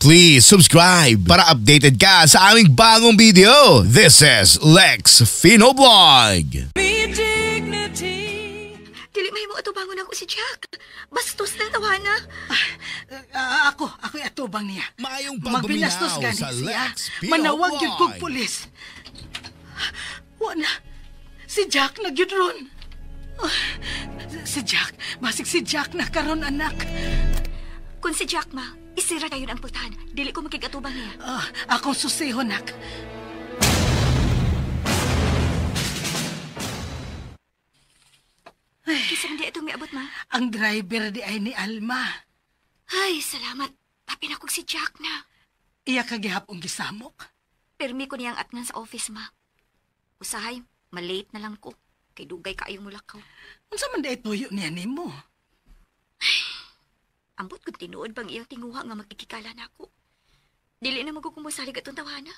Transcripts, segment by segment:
please subscribe para updated ka sa aming bagong video. This is Lex Finoblog. Dili may mo atubangon ako si Jack. Bastos na tawana. Ako atubang niya. Mayong Magbinastos pagbuminaw gani sa siya. Lex Finoblog. Manawag yung kong pulis. Wala. Si Jack na gyud ron. Si Jack. Basig si Jack na karon anak. Kung si Jack ma, isira tayo ang pultahan. Dili ko makigatubang niya. Akong susiho, nak. Kisa hindi itong may abot ma. Ang driver di ay ni Alma. Ay, salamat. Papi na kong si Jack na. Iya kagihapong gisamok. Permi ko niyang atngan sa office ma. Usahay, malate na lang ko. Kay dugay kaayong mulakaw. Unsa man di tuyo niya nimo? Ambot kung tinuod bang iyang tinguha nga magkikikala na ako. Dili na magkukumbusalig atong tawana.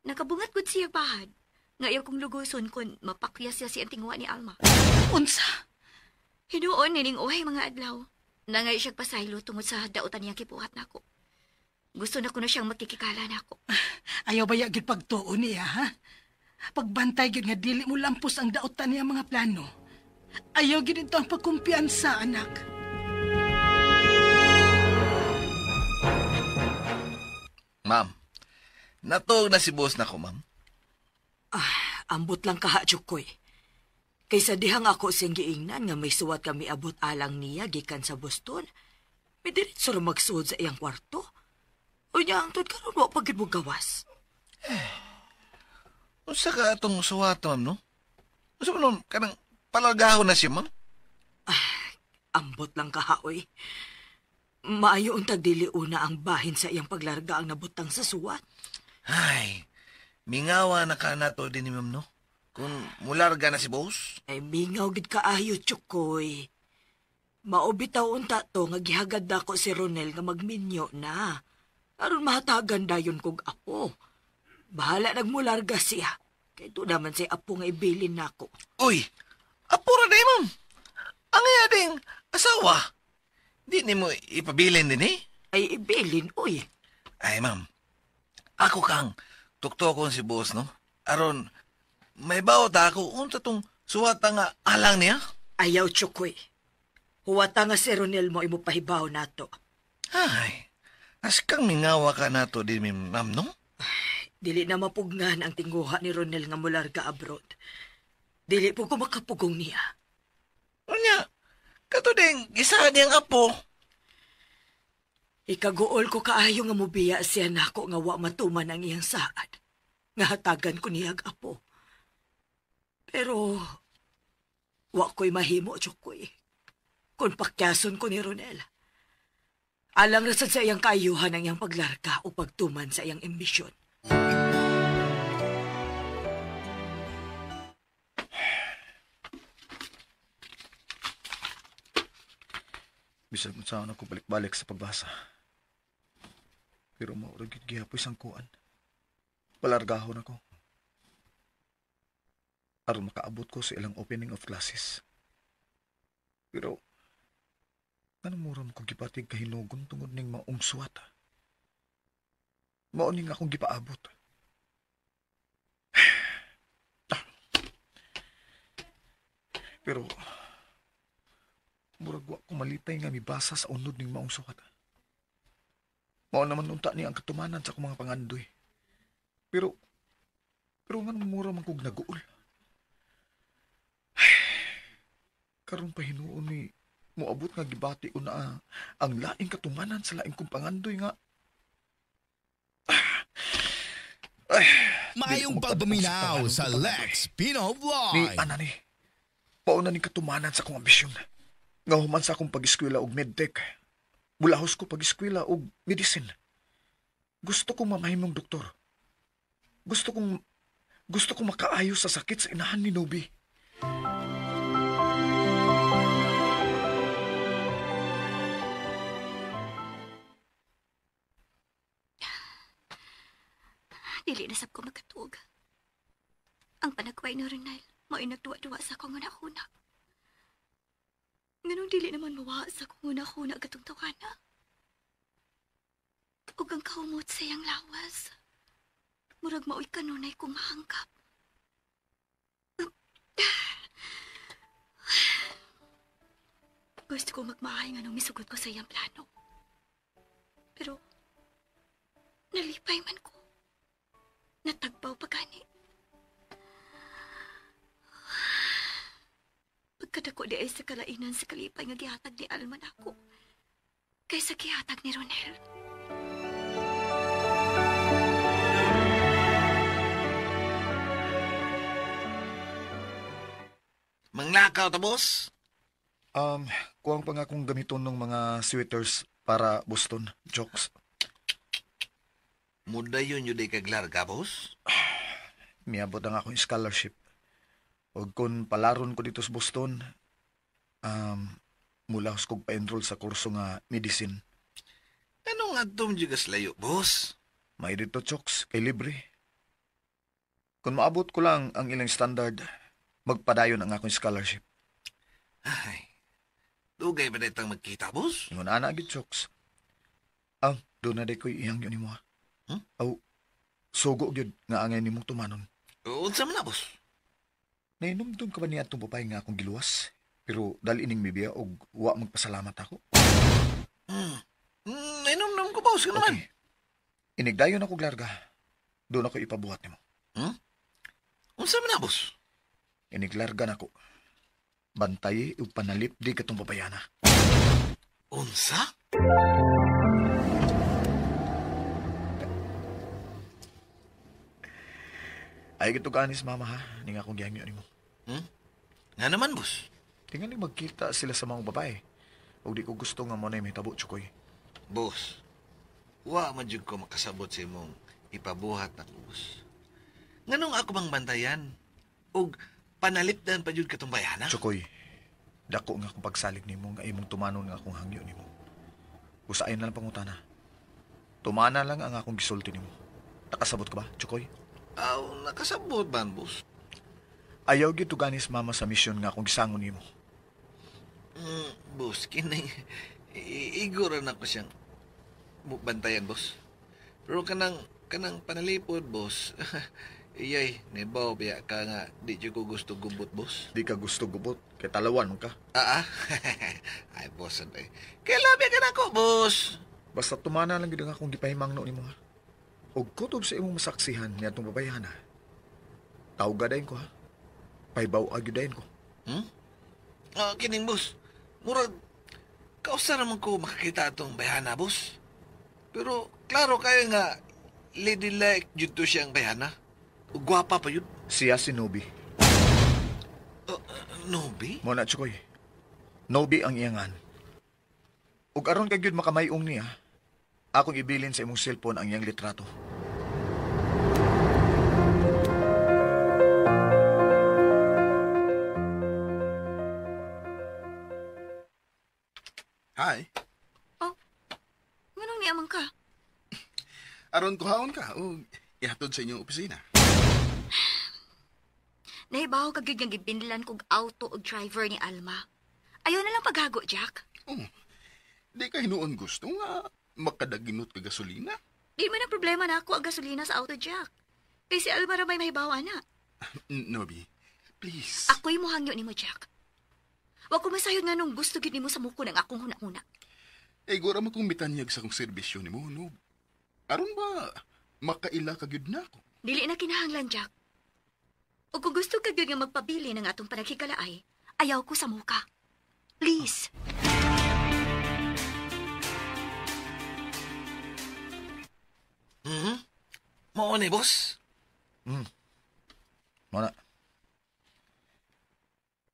Nakabungat gud siya bahad. Nga ayaw kong luguson kung mapakya siya siyang tinguha ni Alma. Unsa? Hinuon nining uhay mga adlaw. Nangay siyang pasaylo tungod sa dautan niyang kipuhat na ako. Gusto na ko na siyang makikikala na ako. Ayaw ba yagid pagtuon niya, ha? Pagbantay gid nga dili mo lampos ang dautan niya mga plano. Ayaw gid ito ang pagkumpiyansa, anak. Ma'am, natog na si boss na ko, ma'am. Ambot lang kaha, Chukoy. Kaysa dihang ako siyang giingnan nga may suwat kami abot alang niya gikan sa Boston. May diretso na magsuod sa iyang kwarto. O niya ang tod karon wa pagid mo gawas. Unsa ka atong suwat, ma'am, no? Unsa man kanang palagaho na siya, ma'am? Ambot lang kaha, oy. Maayo untag dili una ang bahin sa iyang paglarga ang nabutang sa suwat. Ay, mingawa na ka na to din ni ma'am, no? Kung mularga na si boss. Ay mingaw gid kaayo, Chukoy. Maobitaw unta to nga gihagad nako si Ronel nga magminyo na. Aron mahatagan dayon kog apo. Bahala nagmularga siya. Kay to naman say apo nga ibilin nako. Uy, apura na ma'am. Ang iya ding asawa. Di ni mo ipabilin din eh. Ay ibilin, uy. Ay, ma'am. Ako kang tuktokon si boss, no? Aron, may bawat ako unta tong suwata nga alang niya. Ayaw, Chukoy. Huwata nga si Ronel mo imupahibaw nato. Ay, as kang mingawa ka na to din, ma'am, no? Dili na mapugnan ang tinguha ni Ronel nga mularga abroad. Dili po ko makapugong niya. Unya, kato ding isa niyang apo. Ikaguol ko kaayo nga mubiya siya nako nga wa matuman ang iyang saad. Nga hatagan ko niyag apo. Pero, wa ko'y mahimo, Chukoy. Kung pakyason ko ni Ronel. Alang rasad sa iyang kaayuhan ang iyang paglarga o pagtuman sa iyang ambisyon. Bisag mo saan ako balik-balik sa pagbasa. Pero mauragit gihapoy sangkuan. Palargahon ako. Aron makaabot ko sa ilang opening of classes. Pero, anong muram ko gipatig kahinugon tungod ning maong suwata? Mauning akong gipaabot. Pero, murag wa ko malipay nga mibasa sa unod ning maong suwata. Mao naman unta ni ang katumanan sa akong mga pangandoy. Pero nga mura man kog naguol. Karon pa hinuon ni moabot nga gibati ko na ang laing katumanan sa laing kong pangandoy nga. Mayong pagbuminaw sa Lex Finoblog. Ni ni. Pauna ning katumanan sa akong ambisyon. Nga human sa akong pag-eskwela og medtech. Bulahos ko pag-eskwela og medicine. Gusto kong mamahimong doktor. Gusto kong makaayos sa sakit sa inahan ni Nobi. Dili na sab ko magkatuog. Ang panagway ni Ronel, mao'y nagduwa-duwa sa akong una-una. Nganong dili naman mawa sa akong una-una katong tawana. Ug ang kahumot sa iyang lawas. Murag maoy kanunay kong mahangkap. Gusto ko magmahay nga nung misugot ko sa iyang plano. Pero, nalipay man ko. Natagpaw pa gani. Pagkadako di ay sa kalainan sa kalipay nga gihatag ni Alman ako. Kaysa gihatag ni Ronel. Manglakaw ta, boss? Kuwang pa nga akong gamiton ng mga sweaters para Boston. Jokes. Muda yun yun kag larga, boss? Miabot ang akong scholarship. O kung palaron ko dito sa Boston, mula kong pa-enroll sa kurso nga medicine. Anong atom jugas layo, boss? May dito, Chokes, kay libre. Kung maabot ko lang ang ilang standard, magpadayon ang akong scholarship. Ay, dugay ba ditang magkita, boss? Ingon ana gid, Chokes. Doon na day ko'y iyang yun ni mo, ha? Aw, sugo gyud nga angay ni mong tumanon. Unsa man na, boss? Nainumdum ka ba niya itong papay nga akong giluwas? Pero dahil ining mibiya og wa magpasalamat ako. Inom-nom ko, boss. Ka naman. Okay. Inigdayon ako larga. Doon ako ipabuhat nimo. Unsa man na, boss? Iniglarga na ko. Bantay ug panalip di katong papayana. Unsa? Ay gito kanis mama ha. Ning akong gihangyo nimo. Nga naman, boss. Tingali magkita sila sa mga babae. O di ko gusto nga mo na may tabo, Chukoy. Boss, wa man jud ko makasabot sa imong ipabuhat na ko, boss. Nganong ako bang bantayan? Og panalipdan pa jud katong bayana? Chukoy, dako nga akong pagsalig nimo nga imong tumanon nga akong hangyo nimo. Usain na lang pangutana. Tumana lang ang akong gisulti nimo. Nakasabot ka ba, Chukoy? Aw, nakasabot ban, boss. Ayaw gyud ganis mama sa misyon nga akong gisangon nimo. Boss, kinay igura na ko siyang bantayan, boss. Pero kanang panalipod, boss. Iyay, nibaw biya ka nga di jud ko gusto gubot, boss. Di ka gusto gubot kay talawan man ka. Ay, boss, ay. Kaya labi ka na ko, boss. Basta tumana lang gyud ang akong gipahimangno nimo ha. Og kutob sa imong masaksihan niadtong babayana. Tawgadayon ko ha. Paibaw agyudayon ko. Kining, boss. Murag, kausa naman ko makakita itong bayana, boss. Pero, klaro kaya nga, ladylike jud to siyang bayana. O gwapa pa yun. Siya si Nobi. Nobi? Mo na, Chukoy. Nobi ang iyangan. Ug aron kay gyud makamayong niya, akong ibilin sa imong cellphone ang iyang litrato. Hi. Nganong niamang ka? Aron kuhaon ka o ihatod sa inyong opisina. Nahibaw ka gyud nga gibinlan kog auto og driver ni Alma. Ayaw na lang paghago, Jack. Di ka hinuon gusto nga makadaginot ka gasolina? Di man ang problema na ako ang gasolina sa auto, Jack. Kay si Alma ra may mahibawa na. Nobi, please. Ako'y mohangyo nimo, Jack. Wa ko masayod nga nung gusto gyud nimo sa muko ng akong huna-huna. Gura mo kong mitanyag sa kong serbisyo ni mo, no? Aron ba makaila ka gyud na ako? Dili na kinahanglan, Jack. O kung gusto ka gyud nga magpabili ng atong panagkikalaay, ayaw ko sa muka. Please. Mao ni, boss. Mo na.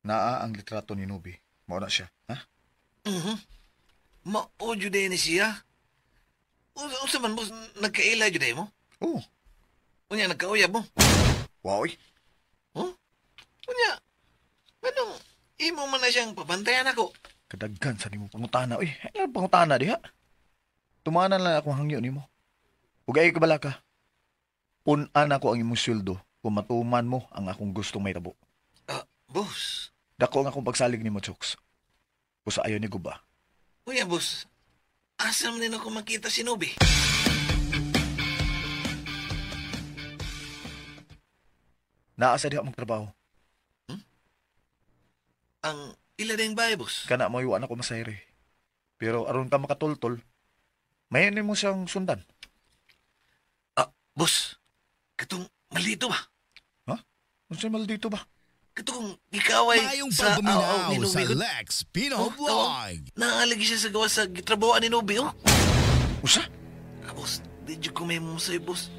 Naa ang litrato ni Nobi. Mo na siya, ha? Mao jud ni siya. Unsa man, boss, nagkaila jud mo? Oo. Unya nagkauyab mo? Wow, Unya, ganong imo man na siyang pabantayan ako. kadaggan sa nimo pangutana. Uy, ano pangutana diha? Tumanan lang akong hangyo nimo. Ug ay kabala ka. Punan ako ang imong sweldo kung matuman mo ang akong gustong may tabo. Boss. Dako ang akong pagsalig nimo, Chokes. Kusa ayo ni guba. Uya, boss. Asa man din ako makita si Nobi? Naa sa diha magtrabaho. Ang ila na yung bahay, boss. Kana mo iwan ako masayri. Pero aron ka makatultol, mayanin mo siyang sundan. Boss, katong malito ba? Ano siya maldito ba? Katong ikaway Mayong sa pagpaminaw ni sa Nubi. Lex Pino Vlog. Naalagi siya sa gawa sa gitrabahoan ni Nubi, oh. Usa? Boss, di dyo ko may musay, boss.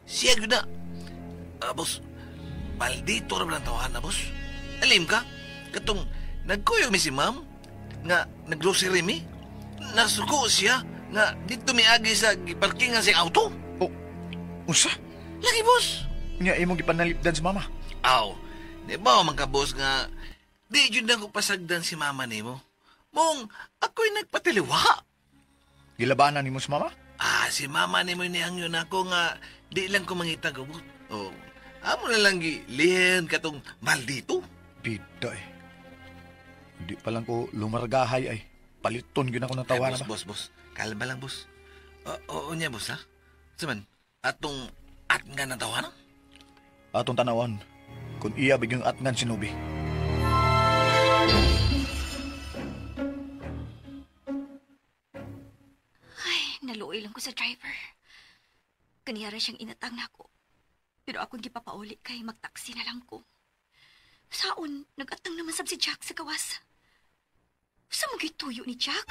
Siya yun na. Boss, maldito rin lang tawahan na, boss. Alim ka? Katong nagkuyo mi si ma'am, nga nag-grocery mi, nasuko siya, nga dito mi agi sa parkingan sa auto. Usa? Lagi, boss. Nga imong gipanalipdan sa mama. Aw, di ba man ka, boss, nga di yun na ko pasagdan si mama ni mo. Mong, ako'y nagpatiliwa. Gilabanan nimo sa mama? Si mama ni mo niyang ako nga di lang ko mangita gabot. Amo na lang gilihan katong maldito. Pida eh. Hindi pa lang ko lumargahay ay. Paliton yun ako ng tawa na ba? Boss. Kalma lang, boss. Oo niya, boss, ha? Saman, atong at nga ng tawa na? Atong tanawan. Kung iya bigyang atngan si Nubi. Naluoy lang ko sa driver. Kaniyara siyang inatang na ako. Pero akong gipapauli kay magtaksi na lang ko. Saon, nag-atang naman sab si Jack sa kawas. Sa magituyo ni Jack?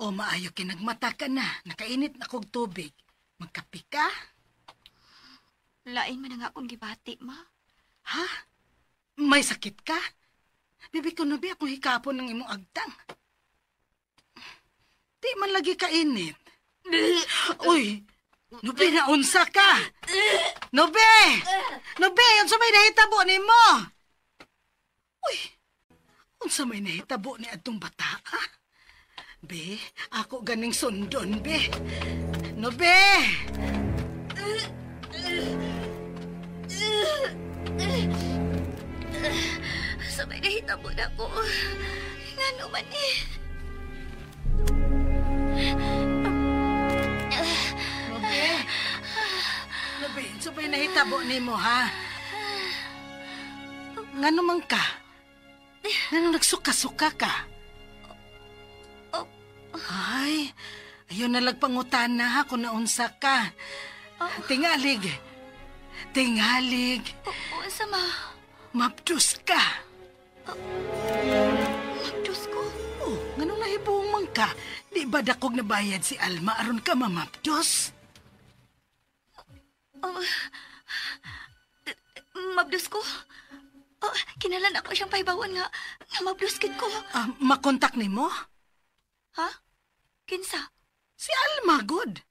O maayo kinagmata ka na. Nakainit na kog tubig. Magkapi ka? Lain man na nga akong gibati, ma. Ha? May sakit ka? Bibi ko Nubi, akong hikapon ng imong agtang. Di man lagi kainit. Uy! Nubi, naunsa ka! Nubi! Nubi, unsa may nahitabo ni mo? Uy! Unsa may nahitabo ni adtong bata, ha? Be, ako ganing sundon, be. Nubi! Sabay nahitabo na ko. Nga naman eh. Nubi, sabay nahitabo ni mo, ha? Nga naman ka? Nga nagsuka-suka ka? Ay, ayun na lagpangutan na ha kung naunsa ka. Tingalig. Tingalig. Oo, sama. Mabdus ka. Mabdus ko. Oh, ganun nahibumang ka. Di ba dakog nabayad si Alma aron ka mamabdus? Mabdus ko? Kinalan ako siyang pahibawan nga mabdus kid ko. Makontak ni mo? Ha? Kinsa? Si Alma, good.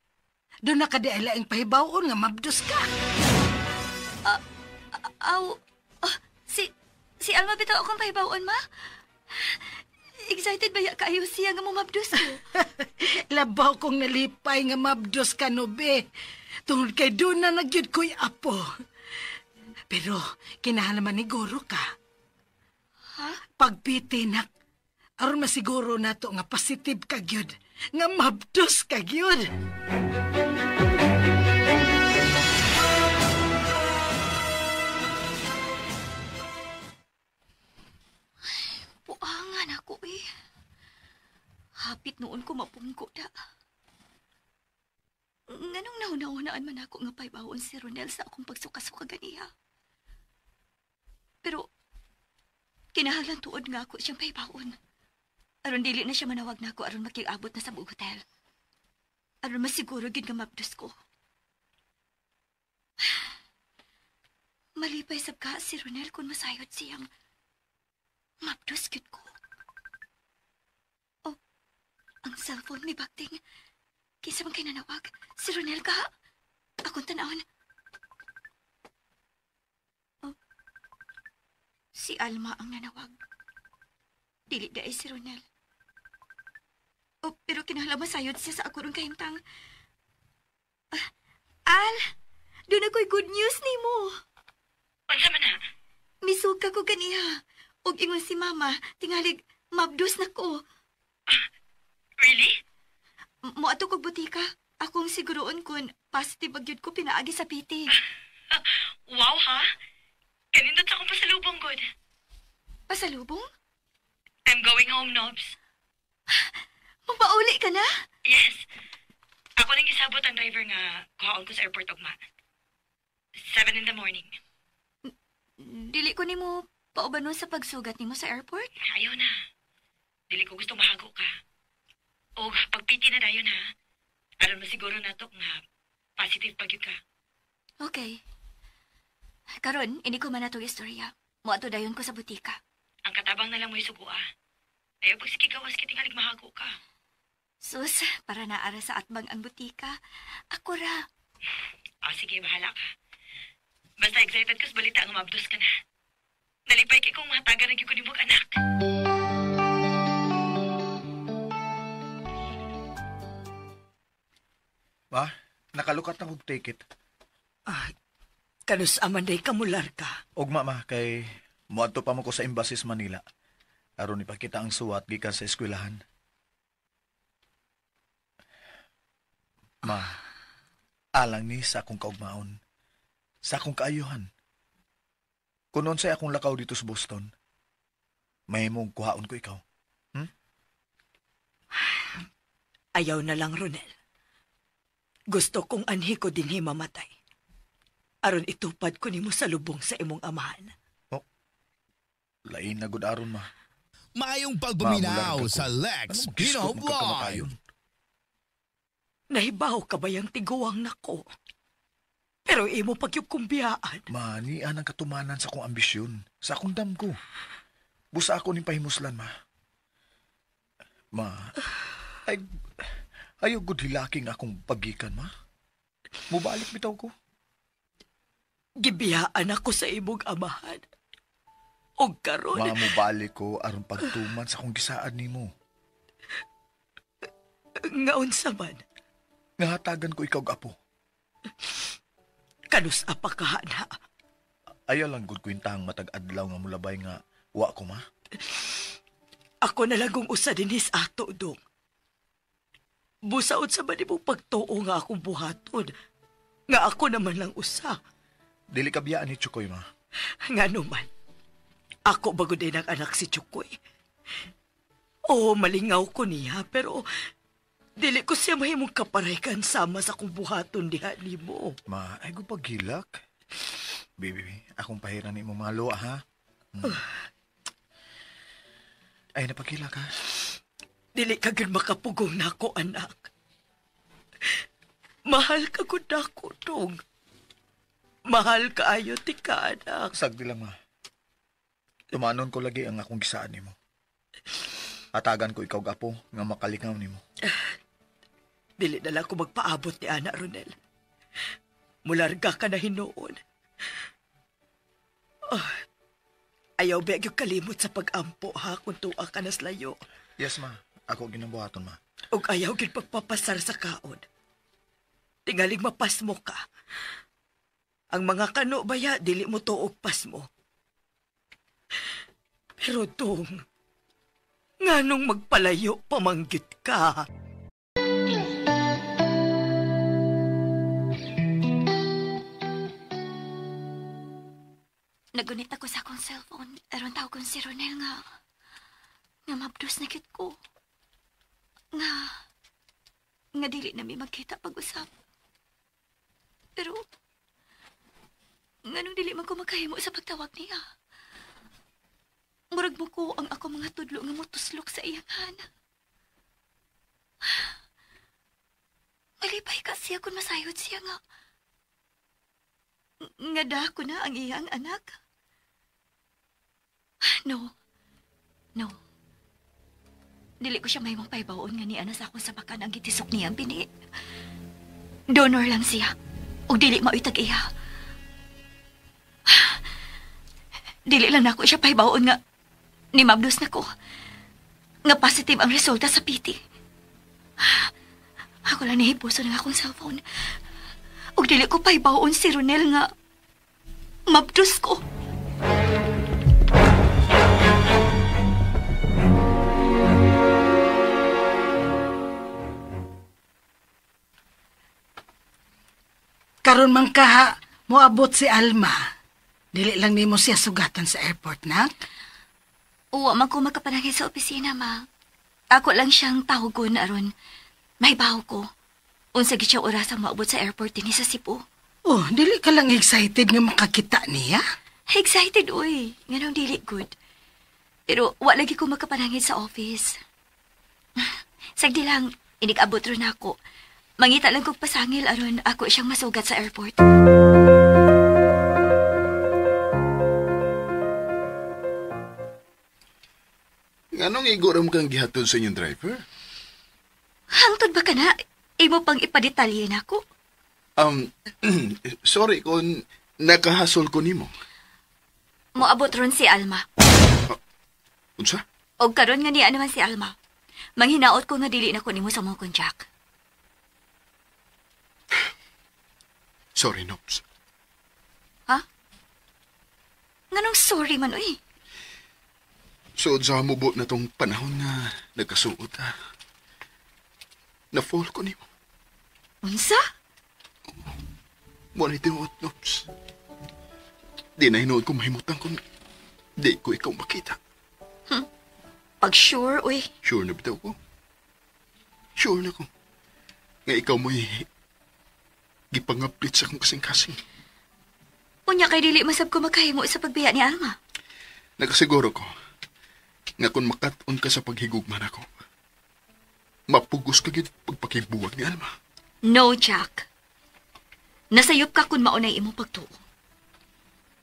Doon nakadiala ang pahibawon nga mabdus ka. Si Alma bitaw akong pahibawon, ma? Excited ba ya kayo siya nga mabdus ko? Labaw kong nalipay nga mabdus ka, Nubi. Tungod kay doon na nagyud ko'y apo. Pero kinahalaman ni Guro ka. Ha? Pagpitinak, aron masiguro na to nga positive ka gyud, nga mabdus ka gyud. Puangan ako eh. Hapit noon ko mapungko da. Nganong nauna-unaan man ako nga paibawon si Ronel sa akong pagsuka-suka ganiha. Pero, kinahanglan tuod nga ako siyang paibawon. Aron dili na siya manawag na ako aron makiabot na sa buong hotel. Aron masiguro gid nga mabdus ko. Malipay sab ka si Ronel kung masayod siyang mabdus gid ko. Oh, ang cellphone may bakting. Kinsa man kay nanawag? Si Ronel ka? Akong tanawon. Oh, si Alma ang nanawag. Dili daay si Ronel. Oh, pero kinahanglan masayod siya sa ako ron kahimtang. Al, doon ako'y good news ni mo. Unsa man na? Misug ka ko ganiha. Og ingon si Mama, tingalig mabdus na ko. Really? Moato kog butika. Akong siguroon kung positive agyud ko pinaagi sa PT. Wow, ha? Kanindot sa akong pasalubong, God. Pasalubong? I'm going home, Nobs. Magpauli ka na? Yes. Ako nang gisabot ang driver nga kuhaon ko sa airport ugma. 7 in the morning. Dili ko nimo paubanon sa pagsugat nimo sa airport? Ayaw na. Dili ko gusto mahago ka. O pagpiti na dayon, ha? Alam mo siguro nato nga positive pag ka. Okay. Karon, ini ko man atong istorya. Moato dayon ko sa butika. Ang katabang na lang mo isugua. Ayaw pag sikigawas kitingalig mahago ka. Sus, para naara sa atbang ang butika. Ako ra. Sige, bahala ka. Basta excited ko sa balita nga mabdos ka na. Nalipay kay kong mahatagan ng kikunibog anak. Ma, nakalukat na kong ticket. Kanus amanday kamular ka. Ugma ma, kay muadto pa mo ko sa Embassy sa Manila. Aron ipakita ang suwat gikan sa eskwelahan. Ma, alang ni sa akong kaugmaon. Sa akong kaayuhan. Kunon sa akong lakaw dito sa Boston, may mong kuhaon ko ikaw. Ayaw na lang, Ronel. Gusto kong anhi ko dinhi mamatay. Aron itupad ko nimo sa lubong sa imong amahan. Lain na gud aron ma. Mayong pagbuminaw sa Lex Pino Vlog. Nahibaw ka ba yung tiguang nako? Pero imo pagyukumbiyaan. Ma, nian ang katumanan sa akong ambisyon. Sa akong damgo. Busa ako ning pahimuslan, ma. Ma, ayaw gud hilaking akong pagikan, ma. Mubalik bitaw ko. Gibiyaan ako sa imong amahan. O karon. Ma, mubalik ko aron pagtuman sa akong gisaad nimo. Ngaon sa man. Ngahatagan ko ikaw apo. Kanus apa ka na? Ayaw lang gud kwintang matag-adlaw nga mulabay nga wa ko, ma. Ako na lang kung usa dinis ato, dong. Busaod sa manibong pagtuo nga akong buhaton. Nga ako naman lang usa. Dili ka biyaan ni Chukoy, ma. Nga naman. Ako bago din ang anak si Chukoy. Oo, malingaw ko niya, pero dili ko siya mahimong kaparekan sama sa kong buhaton diha ni mo. Ma, ay ko paghilak. Baby, akong pahiran ni mo mga luwa, ha? Ay, napaghilak, ha? Dili ka gud makapugong na ako, anak. Mahal ka gud ako, dong. Mahal ka ayo ti ka, anak. Sagdi lang, ma. Tumanon ko lagi ang akong gisaan ni mo. Atagan ko ikaw, gapo, nga makalingaw ni mo. Dili na lang ko magpaabot ni Ana, Ronel. Mularga ka na hinoon. Ayaw ba yung kalimot sa pag-ampo, ha, kung tuwa ka na layo. Yes, ma. Ako ginabuhaton, ma. Ug ayaw gid pagpapasar sa kaon. Tingalig mapas mo ka. Ang mga kano baya, dili mo tuog pas mo. Pero dong, nganong magpalayo pamanggit ka? Nagunit ako sa akong cellphone. Aron tawag kong si Ronel nga mabdos na kit ko. Nga dili na may magkita pag-usap. Pero, nganong dili man ko makahimo sa pagtawag niya. Murag mo ko ang ako mga tudlo nga motuslok sa iyang hana. Malipay kasi ako masayod siya nga. Nga da ko na ang iyang anak. No. Dili ko siya may mong paibaon nga ni ana sa akong sabakan ang gitisok niyang bini. Donor lang siya. O dili mauytag iya. Dili lang ako siya paibaon nga ni mabdos na ko. Nga positive ang resulta sa PT. Ako lang nahipuso ng akong cellphone. O dili ko paibaon si Ronel nga mabdos ko. karon man ka moabot si Alma. Dili lang nimo siya sugatan sa airport, nak. Uwa man ko makapanangin sa opisina, ma. Ako lang siyang tawagon aron. May baho ko. Unsa gid siya oras ang maabot sa airport din sa Cebu. Oh, dili ka lang excited nga makakita niya? Excited, uy. Nga dili good. Pero wala lagi ko makapanangin sa office. Sagdi lang, inig-abot ron ako. Mangita lang kong pasangil aron ako siyang masugat sa airport. Anong iguram kang gihatod sa inyong driver? Hangtod ba ka na? Imo pang ipadetalye na ako? Sorry kung nakahasol ko nimo. Moabot ron si Alma. Unsa? Og karon nga niya naman si Alma. Manghinaot ko nga dili na ko nimo sa mong Jack. Sorry, Nobs. Ha? Nganong sorry man, uy? Suod sa mubot na tong panahon na nagkasuot, ha? Na-fall ko nimo. Unsa? Mo na tinuot, Nobs. Di na hinuod ko mahimutan kung di ko ikaw makita. Pag sure, uy. Sure na bitaw ko. Sure na ko. Nga ikaw mo'y gipangaplit sa akong kasing-kasing. Unya kay dili masab ko makahimo sa pagbiya ni Alma. Nakasiguro ko nga kung makat-on ka sa paghigugman ako, mapugos ka gid pagpakibuwag ni Alma. No, Jack. Nasayop ka kung maunay imong pagtuo.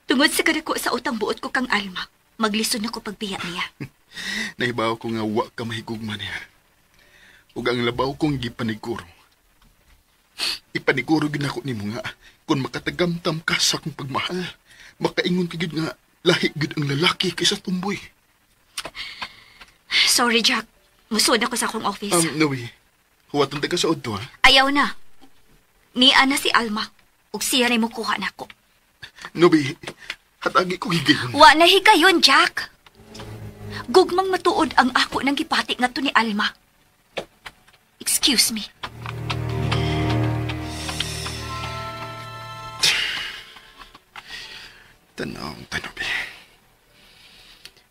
Tungod sa kadako sa utang buot ko kang Alma, maglisod na ko pagbiya niya. Nahibaw ko nga wa ka mahigugman niya. Ug ang labaw kong gipaniguro. Ipaniguro gid nako nimo nga kung makatagamtam ka sa akong pagmahal, makaingon ka gid nga lahi gid ang lalaki kaysa tumboy. Sorry, Jack. Musod ako sa akong office. Nawi. Huwatan ka sa odto, ha? Ayaw na. Niya na si Alma. Ug siya rin mo kuha na ko. Nawi, hatagi ko higayon. Wa na higayon, Jack. Gugmang matuod ang ako ng gipati nga to ni Alma. Excuse me. Tanong, Tanobi.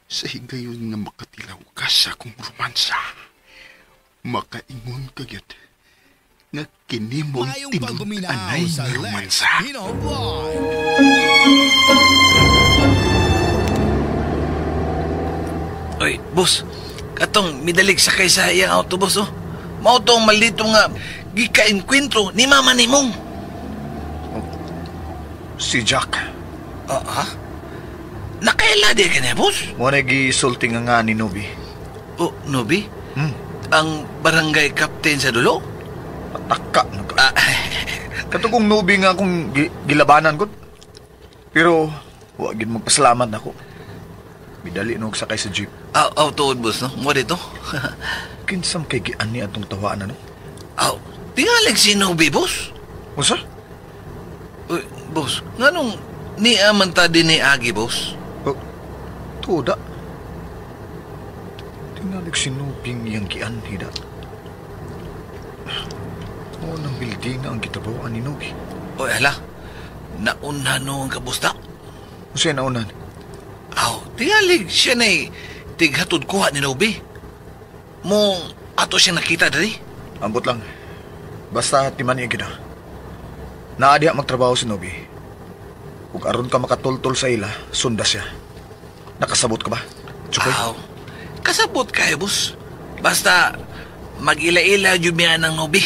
Sa higayon nga makatilaw ka sa akong romansa, makaingon ka gyud nga kinimong Mayong pagbuminaw tinud-anay sa nga Lex romansa. Finoblog. Oy, boss. Katong midalig sakay sa iyang autobus, oh. Mao tong maldito nga gika-enkwentro ni mama nimong. Si Jack. Ha? Nakaila di ka niya, boss? Mo na gisulti nga ni Nubi. Oh, Nobi? Ang barangay captain sa dulo? Pataka na ka. Katugong Nubi nga akong gilabanan ko. Pero, wag gid magpasalamat ako. Midali nog sakay sa jeep. Tuod, boss, no? Mo dito? Kinsam kay gian ni atong tawaan, ano? Tingalig si Nobi, boss? Usa? Uy, boss, nganong ni amanta din ni Agi, boss? Tuda. Tinalig si Nubing yang gian, hida. Oo, ng building na ang kitabawaan ni Nubi. Oy, hala. Nauna no ang kabusta? Usa naunan? Tingalig siya na'y tighatod kuha ni Nobi. Mo, ato siya nakita dali? Ambot lang. Basta timan niya gina. Naadiha magtrabaho si Nubi. Kung aron ka makatultol sa ila, sunda siya. Nakasabot ka ba, Chukoy? Kasabot kayo, boss. Basta, mag-ila-ila jumian ng Nobi.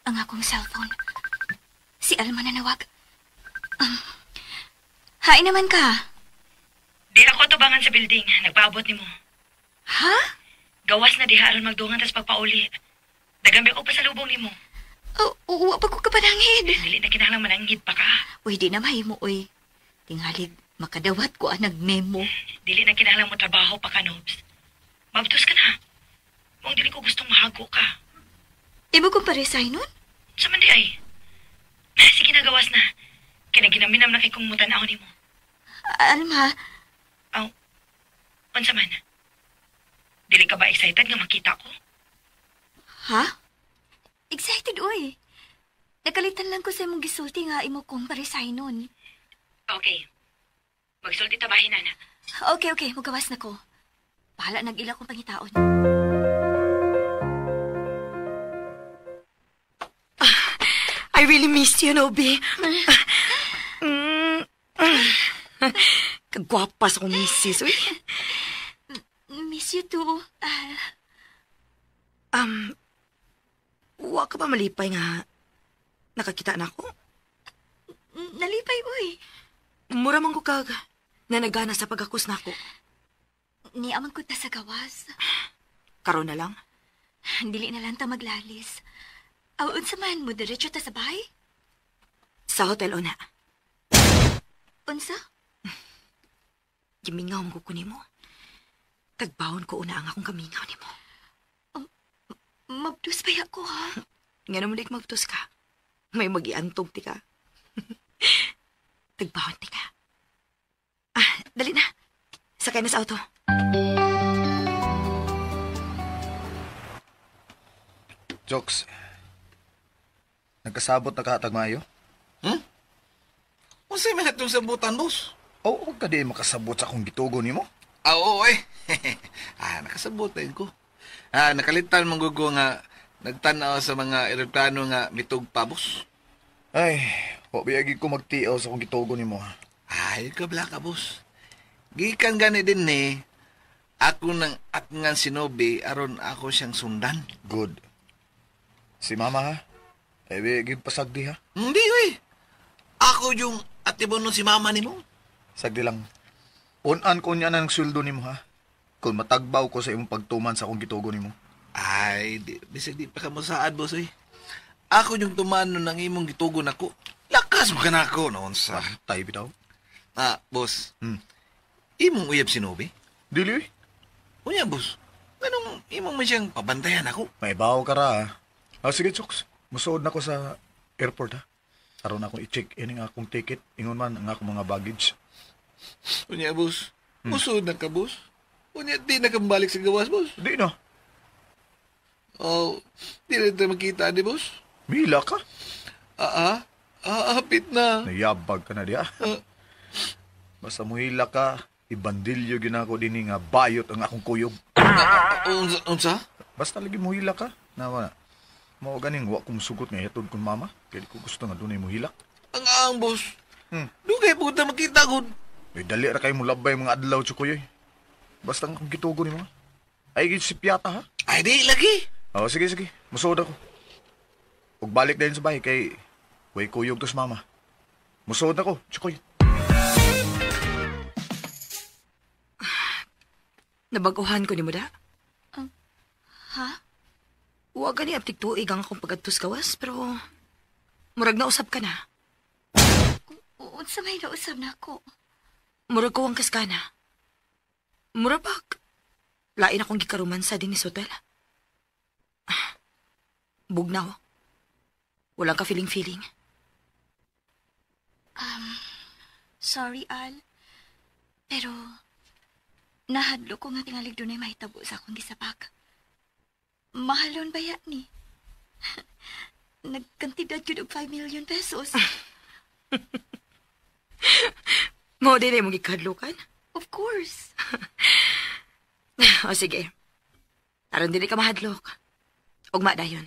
Ang akong cellphone. Si Alma na nawag. Hi naman ka. Di ako tubangan sa building. Nagpaabot ni mo. Ha? Gawas na diha aron magdungan tas pagpauli. Dagambi ko pa sa lubong ni mo. Uwa pa ko kapanangid. Dili na kinahanglan mananghid pa ka. Uy, di na mahimo, uy. Tingalig, makadawat ko ang nagmemo. Dili na kinahanglan mo trabaho pa ka, Nobs. Mabtos ka na. Kung dili ko gustong mahago ka. Imo kong pa-resign nun? Sa man di ay. Sige na, gawas na. Kinaginaminam na kay kong mutanaw ni mo. Alma, Aw, unsa man? Dili ka ba excited nga makita ko? ha? Excited, uy. Nakalitan lang ko sa imong gisulti nga imo kong paresignon. Okay. Magsulti tabahin na. Okay, mugawas na ko. Bahala nag-ila kong pangitaon. I really missed you, Nobi. Kagwapa sa kong misis, uy. Miss you too. Wa ka ba malipay nga nakakita na ako? Nalipay, uy. Mura man ko kag na nagana sa pagakos na ako. Niamang ko ta sa gawas. Karon na lang. Dili na lang ta maglalis. Awon sa man mo, diretso ta sa bahay? Sa hotel una. Unsa? Gimingaw mo ko ni mo. Tagbawon ko una ang akong kamingaw ni mo. Mabdus pa ko, ha? Nga naman dik magtos ka. May mag-iantog ti ka. Tagbawon ti ka. Dali na. Sakay na sa auto. Jokes. Nagkasabot na katag maayo? Unsay man atong sabutan, boss? Huwag ka di makasabot sa akong gitugo ni mo. Oo, eh. Nakasabot din ko. Nakalitan mong gugo nga nagtanaw sa mga eroplano nga mitug pa, boss. Ay, huwag biyagi ko magtiaw sa akong gitugo ni mo. Ay, kabla ka, boss. Gikan gani din ako nang atngan sinobi aron ako siyang sundan. Good. Si mama ha? Ay, biyagi pasagdi ha? Hindi, uy. Ako yung atibon nun si mama ni mo. Sagdi lang. Unan ko niya ng sweldo ni mo ha? Kung matagbaw ko sa imong pagtuman sa akong gitugo ni mo. Ay, bisag di pa ka mo saad, boss, uy. Ako yung tumano ng imong gitugo na ko. Lakas mo ka na ako noon sa... Tayo bitaw? Boss. Imong uyab sinobi? Dili uy. Unya, boss. Ganong imong man siyang pabantayan ako? May bawo ka ra ha? Sige, Chooks. Musuod na ko sa airport ha? Aron akong i-check in ang akong ticket. Ingon man ang akong mga baggage. Unya, boss. Musod na ka, boss. Unya, di na kambalik sa gawas, boss. Di na. Oh, di rin tayo makita, di, boss. Mila ka. Hapit na. Nayabag ka na di ha? Basta muhila ka, ibandilyo ginako din nga bayot ang akong kuyog. Unsa? Basta lagi muhila ka. Nawa na. Mao ganing wa kong sugot nga yatod kong mama. Kaya di ko gusto nga dunay muhila. Ang boss. Dugay po ta makita, good. May dali ra kayo mo labay mga adlaw tsukuyoy. Basta ang gitugo ni mo. Ay, si Piata ha? Ay, di, lagi. Sige. Musuod ako. Ug balik din sa bahay kay way kuyog to sa mama. Musuod ako, tsukoy. Nabaguhan ko ni mo da. Ha? Huwag ka ni aptik tuig ang akong pagkatus gawas, pero murag na usap ka na. Unsa may nausab na ako? Murag ko ang kaskana. Murag bag. Lain akong gikaruman sa din ni Sotel. Bugnaw. Walang ka feeling. Sorry, Al. Pero, nahadlo ko nga tingalig doon ay mahitabo sa akong gisabak. Mahalon ba yan ni? Nagkantidad yun og 5 million pesos. Mo din ay mong ikadlukan? Of course. O sige. Aron din ka mahadlok. Ugma dayon.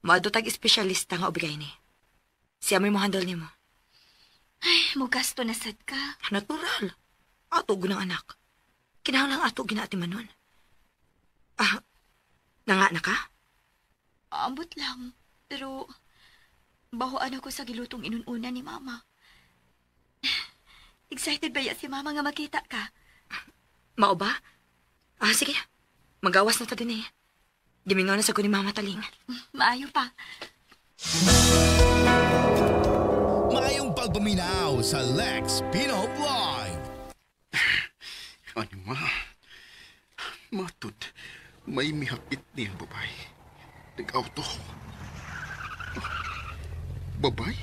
Maadto tag espesyalista nga ubigay ni. Siya may mo handle nimo. Ay, mo gasto na sad ka. Natural. Ato gunang anak. Kinahanglan ato ginaati manon. Nanga na ka? Ambot lang. Pero, bahoan ako sa gilutong inununa ni Mama. Excited ba ya si Mama nga makita ka? Mao ba? Sige. Magawas na ta din eh. Gimingaw na sa ko ni Mama Taling. Maayo pa. Maayong pagpaminaw sa Lex Pino Vlog. Ano Matod, may mihapit niya babay. Nag-auto. Babay?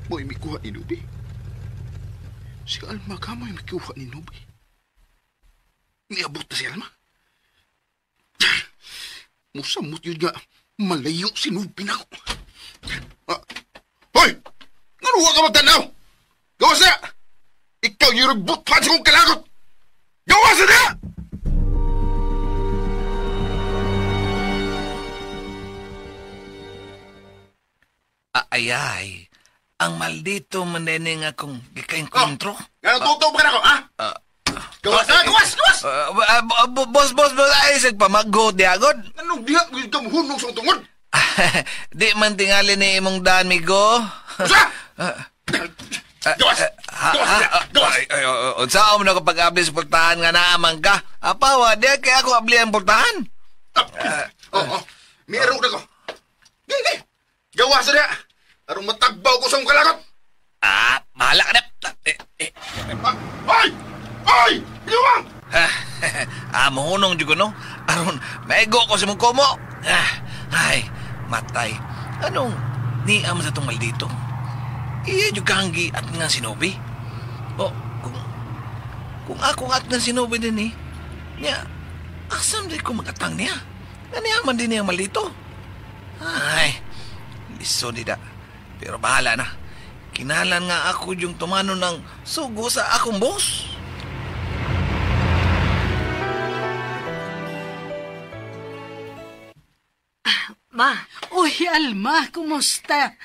Mo'y mikuha ni Nubi? Si Alma ka may makiuha ni Nubi. Niabot na si Alma. Musamot yun nga, malayo si Nubi na ako. Hoy! Ano ka magtanaw? Gawas na! Ikaw yung rebut pa sa kong kalagot! Gawas na! Ayay, ang maldito maneneng akong gika-encontro. Tutok ka na ako, ha? Gawas na! Gawas! Gawas! Boss, ay sagpamagod di agod. Anong diha ka mohunong sa tungod? Di man tingali ni imong daan, migo. Sa! Gawas! Gawas! Unsa mo na kapag abli sa pultahan nga naamang ka? Apawa, di kaya ako abli ang pultahan. Meron na ko. Gay! Gawas na! Arong matagbaw ko sa mong kalagot! Mahala ka na. Ay! Ay! Iwang! Mahunong dyan ko, no? Aron, maigo ko sa mong kumo. Ay, matay. Anong niam sa itong maldito? Iya dyan kahanggi at nga sinobi. Kung ako at nga sinobi din niya, asam din ko magatang niya. Naniyaman din niya maldito. Ay, liso nida. Pero bahala na. Kinalan nga ako yung tumano ng sugo sa akong boss. Ma. Uy, Alma, kumusta?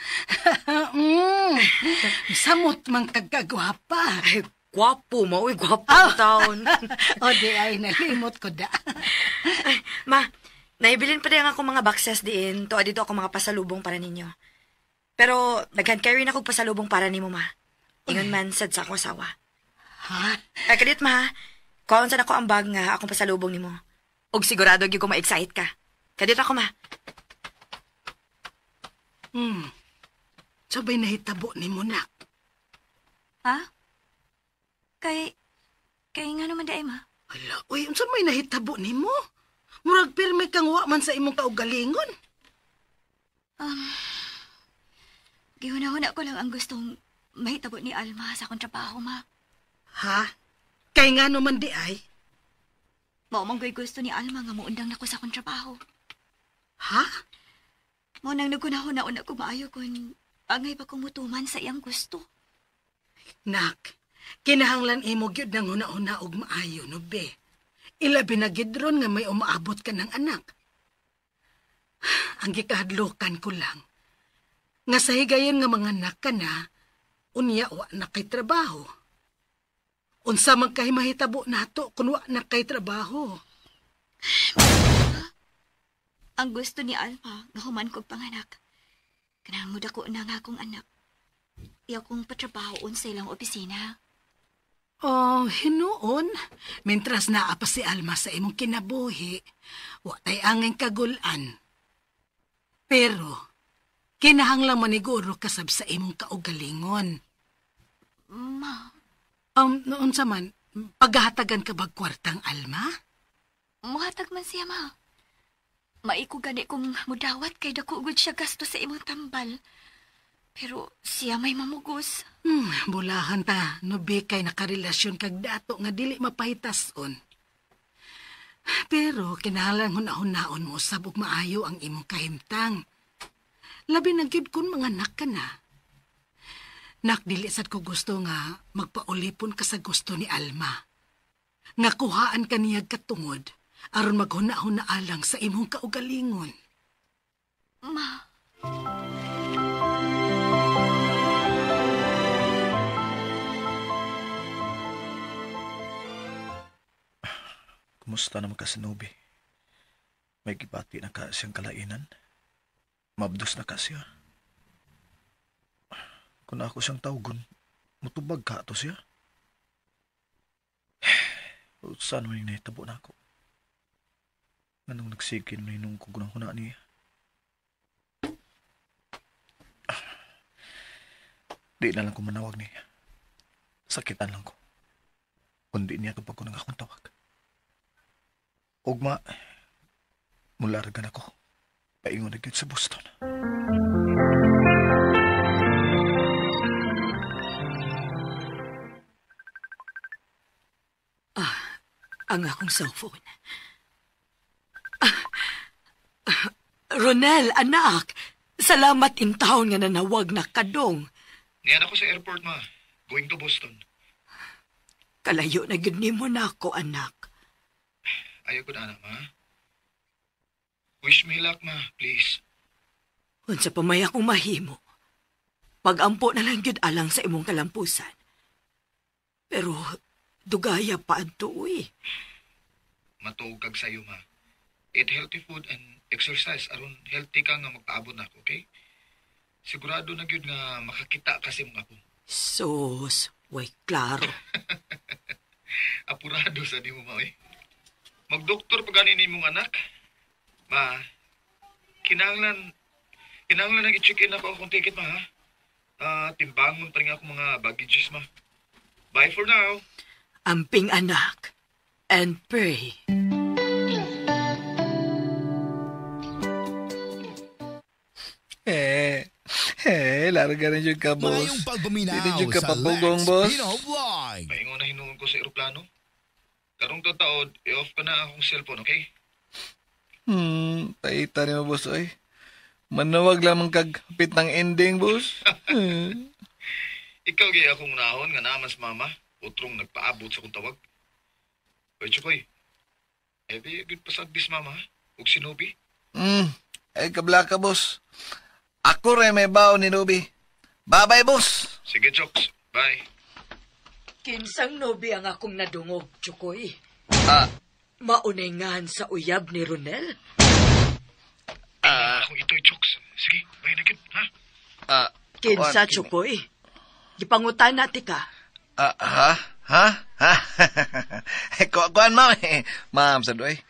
Samot man kagagwapa. Ay, gwapo, ma. Uy, gwapo ang taon. O di ay, nalimot ko da. Ay, ma, naibilin pa rin ako mga boxes diin. Tuwa dito ako mga pasalubong para ninyo. Pero, nag-hand carry na ako pasalubong para ni mo, ma. Ingon man sad sa akong asawa. Ha? Ay, kadit, ma. Kuhaan sa ako ang bag nga akong pasalubong ni mo. Og sigurado gyud ko ma-excite ka. Kadit ako, ma. Sabay nahitabo ni mo, nak. Ha? Kay nga naman daay, ma. Ala, uy, unsa may nahitabo ni mo? Murag pirmi kang wa man sa imong kaugalingon. Gihuna-huna ko lang ang gustong mahitabo ni Alma sa akong trabaho, ma. Ha? Kay nga naman di ay? Maumang gusto ni Alma nga muundang nako sa akong trabaho. Ha? Mo nang nagkunahuna-una ko maayo kung angay pa kumutuman sa iyang gusto. Nak, kinahanglan imo gyud nang huna-huna og maayo, no be. Ilabi na gidron nga may umaabot ka ng anak. Ang gikahadlokan ko lang, nga sa higayon nga mga anak ka na, unya wa na kay trabaho. Unsa man kay mahitabo nato kung wa na kay trabaho. Ang gusto ni Alma nga human kog panganak. Kanang muda ko na nga akong anak. Iyaw kong patrabahoon sa ilang opisina. Oh, hinuon. Mintras naa pa si Alma sa imong kinabuhi, wa tay angin kagulan. Pero, kinahanglang maniguro kasab sa imong kaugalingon. Ma. Noon sa man, paghahatagan ka bag kwartang Alma? Muhatag man siya, ma. Maiko gani kung mudawat kay dako gud siya gasto sa imong tambal. Pero siya may mamugos. Bulahan ta, nubi kay nakarelasyon kag dato nga dili mapahitason. Pero kinahanglan huna-hunaon mo sabog maayo ang imong kahimtang. Labi na gyud kun mga anak ka na. Nak, dili sad ko gusto nga magpaulipon ka sa gusto ni Alma. Nga kuhaan ka niyag katungod aron maghuna-huna alang sa imong kaugalingon. Ma. Kumusta naman ka si Nubi? May gibati na ka siyang kalainan? Mabdos na ka siya? Kung ako siyang tawgon, mutubag ka to siya? Saan mo yung nahitabo na ako? Anong nagsigin mo yung kugunang-huna niya? Di na lang ko manawag niya. Sakitan lang ko. Kundi niya ito pag ko nang akong tawag. Ugma, mulargan ako. Paingon na gyud sa Boston. ang akong cellphone. Ronel, anak, salamat in town nga nanawag na kadong. Niyan ako sa airport, ma. Going to Boston. Kalayo na gid nimo nako, anak. Ayaw ko na, anak, ma. Wish me luck, ma. Please. Unsa pa may akong mahimo. Pagampo na lang gyud alang sa imong kalampusan. Pero dugaya pa adto uy. Matuog kag sayo, ma. Eat healthy food and exercise aron healthy ka nga magpaabot na ako, okay? Sigurado na gyud nga makakita kasi mga apo. Sus, way klaro. Apurado sa di mo, ma, eh. Magdoktor pa ganin mong anak. Ma, kinahanglan nang i-check in ako akong ticket, ma, ha? Timbangon pa rin ako mga baggages, ma. Bye for now. Amping anak, and pray. Larga rin yung ka, boss. Mayong pagpaminaw Hindi yung ka sa papugong, Lex boss. Pinoblog. Paingon na hinuon ko sa aeroplano. Karong tataod, i-off ka na akong cellphone, okay? Taita rin mo, boss, oy. Manawag lamang kagpit ng ending, boss. Ikaw gaya akong nahon nga naman sa mama. Utrong nagpaabot sa kong tawag. Oy, Chukoy. Di good pasagdis, mama, ha? Huwag si Nubi. Ay, kabla ka, boss. Ako rin may bao ni Nubi. Bye-bye, boss. Sige, Chokes. Bye. Kinsang nobi ang akong nadungog, Chukoy. Ah, Mauningan sa uyab ni Ronel. Akong ito'y Chokes. Sige, bye na gid, ha? Kinsa, Chukoy. Gipangutan nati ka. Ha? Kuan, ma'am. Ma'am, sadoy.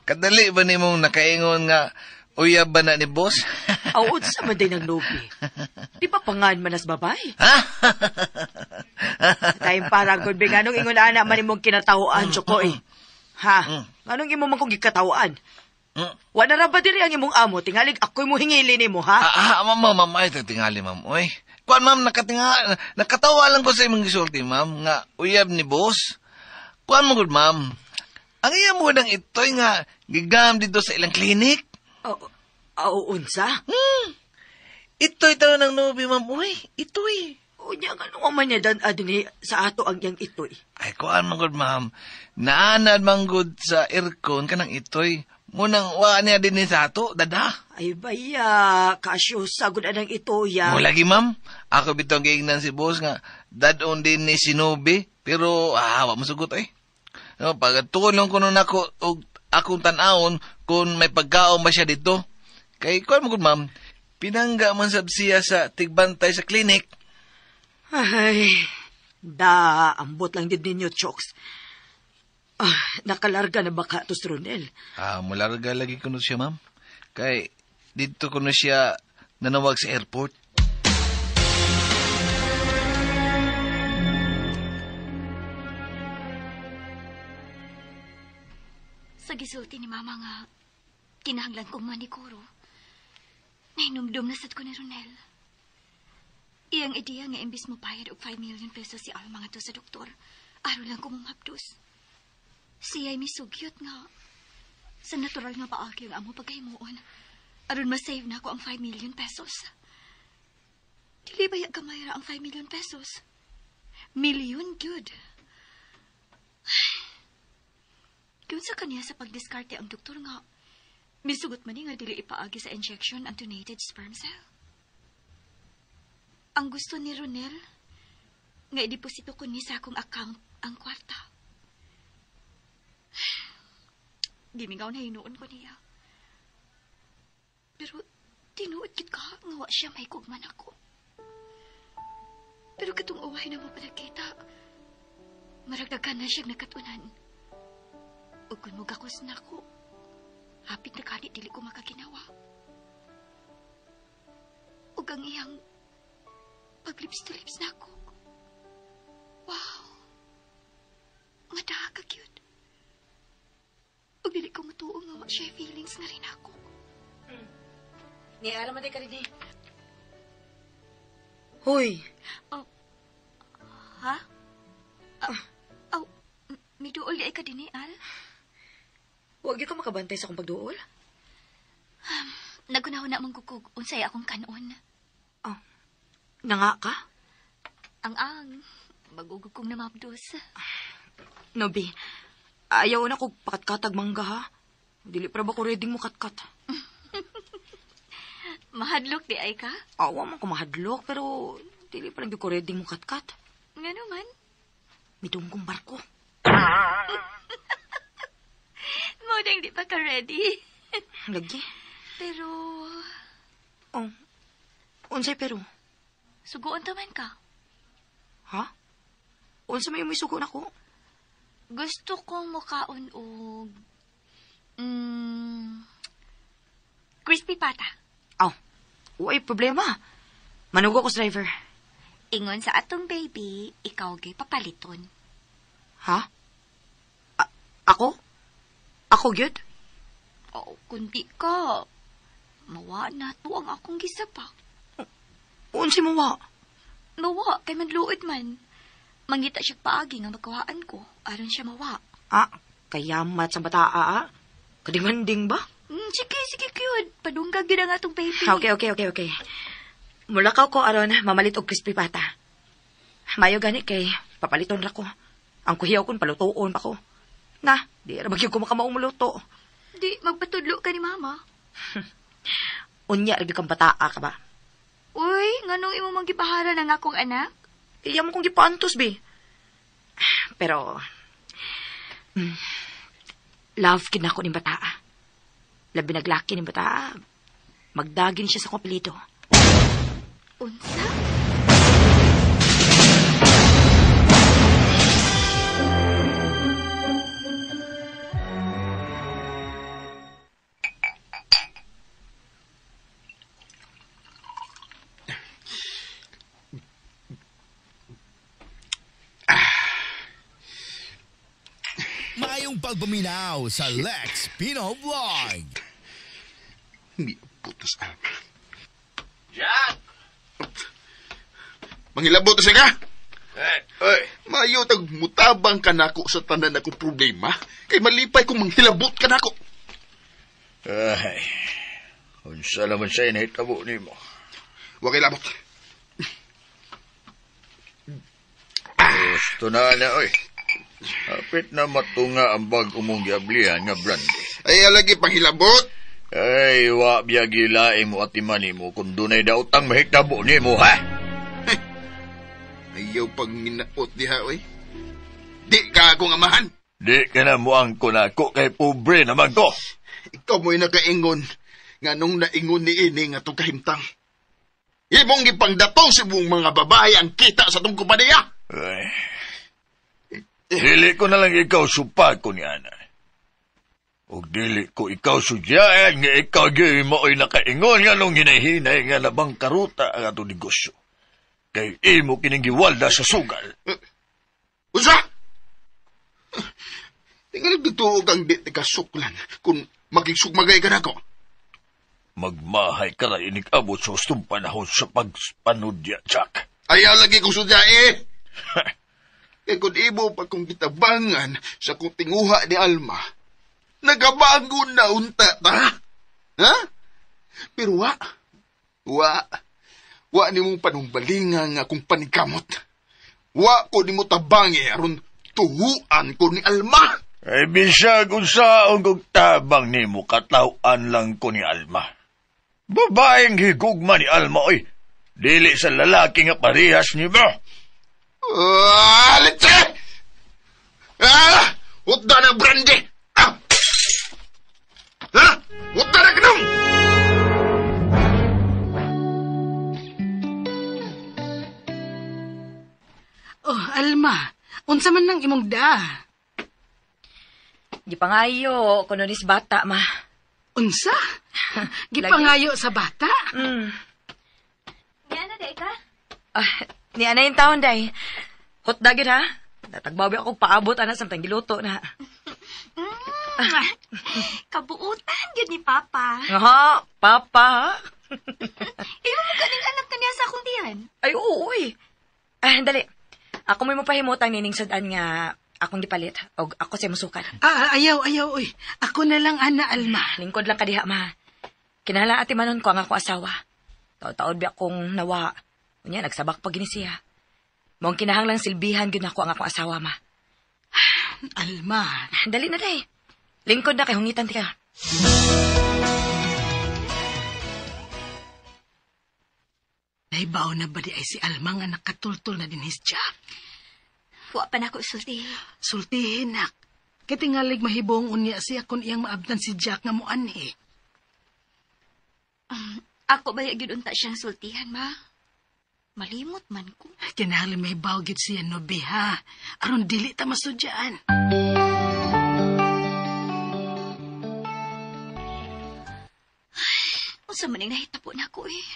Kadali ba ni mong nakaingon nga uyab ba na ni boss? Awod sa man din ng nobi. Di pa pangan manas babay. Ha? Tayong paragod, be, anong ingon ana man imong kinatahuan, Chukoy. Ha? Anong imo man kong gikatahuan? Wala ra ba diri ang imong amo? Tingalig ako'y mo hingili nimo, ha? Ma'am, ay, tingali, ma'am. Uy. Kuan, ma'am, nakatawa lang ko sa imong gisulti, ma'am, nga uyab ni boss. Kuan mo, good, ma'am. Ang iya mo nang ito'y nga gigam dito sa ilang klinik. Unsa? Ito'y tao ng nobi, ma'am. Uy, ito'y. Unya, ano man niya dan adini sa ato ang yang ito'y? Ay, kuan mo, good, ma'am. Naanad man good sa aircon ka ng ito'y. Munang wa niya din sa ato, dada. Ay, baya, kasyo, sagod anang ito, ya. Mo lagi, ma'am. Ako bitong giingnan si boss nga, dadon din ni Sinobi, pero, wa masugot, eh. No, pagtulong ko nun ako, og akong tanawon, kung may pagkaon ba siya dito. Kay, kuwan mo, ma'am, pinangga man sab siya sa tigbantay sa klinik. Ay, ambot lang din ninyo, Chokes. Nakalarga na baka to si Ronel? Mularga lagi ko na siya, ma'am. Kay, dito ko na siya nanawag sa airport. Sa gisulti ni Mama nga, kinahanglan kong manikuro. Nahinumdum na sad ko ni Ronel. Iyang ideya nga imbis mo bayad og 5 million pesos si Alma nga to sa doktor, araw lang ko mong hapdos. Siya'y misugyot nga. Sa natural nga paagi ang amo pagkahimuon, aron masave na ako ang 5 million pesos. Dili ba gamay ra ang 5 million pesos? Million, good. Kung sa kaniya sa pagdiskarte ang doktor nga, misugot man nga dili ipaagi sa injection ang donated sperm cell. Ang gusto ni Ronel, nga ideposito ko ni sa akong account ang kwarta. Gimingaw na hinuon ko niya. Pero tinuod kit ka nga wa siya may kugman ako. Pero katong uway na mo pa nakita, maragdagan na siyang nakatunan. O kung mo gakos na ako, hapit na kani dili ko makakinawa. O ang iyang paglips to lips na ako. Wow! Madaha ka cute. O dili ko matuong nga siya feelings na rin ako. Ni ara man ka rin. Hoy! Ha? Miduol di ay ka din Al. Huwag ka makabantay sa akong pagduol. Nagunaw na manggugug, unsay akong kanon. Oh, nanga ka? Ang magugug kong namabdos. Nobi, ayaw na kong pakatkatag mangga ha. Dili pa ba ko ready mo katkat? Mahadlok di ay ka? Awa man ko mahadlok, pero dili pa lang ko ready mo katkat. Nga naman. Midunggong barko. Modang di pa ka ready. Lagi. Pero, Oh, unsay pero? suguon taman ka. Ha? Unsa may sugo na ko? Gusto kong mukaon og crispy pata. Aw, uy, problema. Manugo ko sa driver. Ingon sa atong baby, ikaw gay papaliton. Ha? Ako? Ako gyud? O, kundi ka. Mawa na to ang akong gisapa. Unsay mo wa? Mawa, kay madluod man. Mangita siya paagi nga magkawaan ko. Aron siya mawa. Kayamat sa bataa, kadinganding ba? Sige, cute. Padunggag din ang atong baby. Okay. Mulakaw ko aron mamalit og crispy pata. Mayo gani kay papaliton ra ko. Ang kuhiyaw kon palutuon pa ko. Na, di ra bagyo ko makamaong muluto. Di, magpatudlo ka ni mama. Unya ra kang bataa ka ba? Uy, nganong imo manggipahara ng akong anak? Iya mo kong gipantos, bi. Pero, love kid na ako ni bataa. Labi naglaki ni bataa. Magdagin siya sa kong apelido. Unsa? Mayong pagpaminaw sa Lex Pino Vlog. Hindi putas ah. Jack! Mangilabot siya ka? Ay, mayo tag mutabang ka nako sa tanan ako problema. Kay malipay kung manghilabot ka nako. Ay, unsa naman siya inahitabo ni mo? Huwag ilabot. Gusto na na, oy. Hapit na matunga ang bag umong giablihan nga brandy. Ay, alagi panghilabot. Ay, wa biya gilaing mo at imani mo kung dunay daotang mahitabo ni mo, ha? Ayaw pang minaot diha, oy. Di ka akong amahan. Di ka na muang ko na ko kay pobre naman ko. Ikaw mo'y nakaingon nga nung naingon ni ini nga itong kahimtang. Imong gipangdatong sa mong mga babae ang kita sa itong kumpanya. Ay, dili ko na lang ikaw supag ko ni Ana. O dili ko ikaw sudyayan nga ikaw gyud mo'y nakaingon nga nung hinahinay nga labang karuta ang atong negosyo. Kay imo kining giwalda sa sugal. Usa! Tingnan dito kang di kasuklan kung makigsugmagay ka na ko. Magmahay ka na inig-abot sa gustong panahon sa pagpanudya, Jack. Ayaw lagi kong sudyae. Kaya kung ibo pa kong kitabangan sa kong tinguha ni Alma, nagabangon na unta ta. Ha? Pero wa ni mong panumbalingan nga kung panikamot. Wa ko ni mo tabangi aron tuhuan ko ni Alma. Ay bisag unsaon kog tabang nimo kataw-an lang ko ni Alma. Babaeng higugma ni Alma, oy. Dili sa lalaki nga parehas ni mo. Litse! Hutda na brandy! Hutda na ganun! Oh, Alma, unsa man nang imong da? Gipangayo, kuno nis bata, ma. Unsa? Gipangayo sa bata? Yan na, ka? Ni ana yung taon, day. Hot dagid, ha? Natagbawi ako paabot, ana, samtang giluto na. Kabuutan yun ni Papa. Aha, Papa, ha? Iyo mo ganing anak na niya sa akong tiyan. Ay, oo, uy. Dali. Ako may mapahimutang nining sudan nga akong gipalit. O ako siya musukan. Ayaw, uy. Ako na lang, Ana Alma. Lingkod lang kadiha, ma. Kinahanglan ati manon ko ang ako asawa. Taod-taod bi akong nawa. Unya, nagsabak pa gini siya. Mong kinahanglang silbihan gyud ako ang ako asawa, ma. Alma. Dali na, day. Lingkod na kay hungitan ti ka. Naibaw na ba di ay si Alma nga nakatultol na din his Jack? Wa pa na ko sulti. Sultihin, nak. Katingalig mahibong unya siya kung iyang maabdan si Jack nga mo anhi. Ako ba yun unta siyang sultihan, ma? Malimot man ko. Kinahanglan mahibaw gid siya, Nobe, ha? Aron dili ta masudyaan. Unsa man ning nahitabo na ko eh.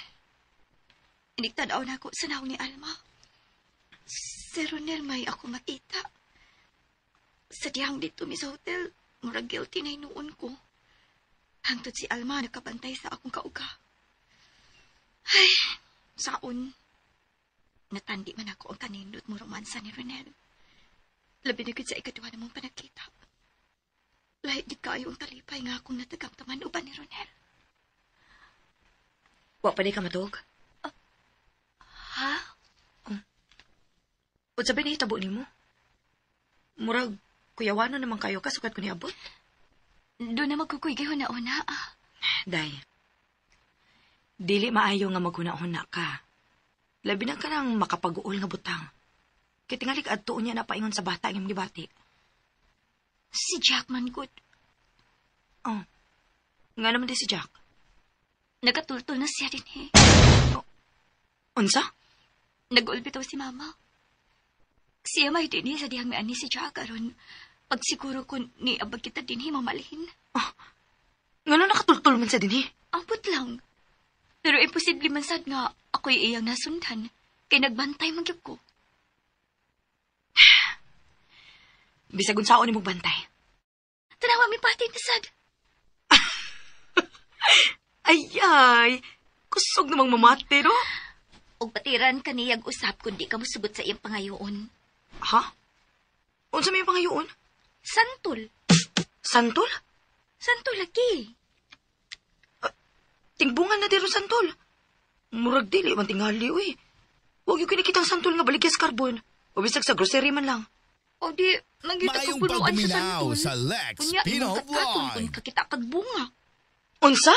Iniktan-aw na ako sa naong ni Alma. Si Ronel may ako makita. Sa diyang dito mi sa hotel, murag guilty na inuon ko. Hangtod si Alma nakabantay sa akong kauga. Ay, saon. Natandi man ako ang kanindot mo romansa ni Ronel. Labi na gid sa ikadwa namang panagkita. Lahit di kayo ang talipay nga akong natagamtaman uban ni Ronel. Wa pa di ka matug? Ha? O sabi na hitabo ni mo? Murag, kuyawanan naman kayo ka, sukat ko ni abot. Doon na magkukuy kayo na una. Day, dili maayo nga maghuna-huna ka. Labi na ka nang makapag-uol nga butang. Kitingalik adto niya na paingon sa bata ang gibati. Si Jack man good. Oh, nga naman di si Jack. Nagatultol na siya din eh. Unsa? Nag-ulbitaw si Mama. Siya may din sa diyang may ani si Jack aron pagsiguro ko ni abag kita din mamalhin. Oh, nga na nakatultol man sa din Ambot lang. Pero imposible man sad nga ako'y iyang nasundan. Kay nagbantay magyug ko. Bisag unsaon ni mong bantay. Tanawa mi pati na sad. Ay, kusog namang mamate, no? Og patiran kaniyag usap kundi ka musugot sa iyang pangayoon. Ha? Unsa may pangayoon? Santol. Santol? Santol lagi. Tingbungan na diro santol. Murag dili man tingali, uy. Huwag yung kinikitang santol nga baligyas karbon. O bisag sa grocery man lang. O di, magita Mayong pagpuluan sa pagbuminaw santol. sa Lex Kunya, Pino imong katatong Vlog. kung kakita kag bunga. Unsa?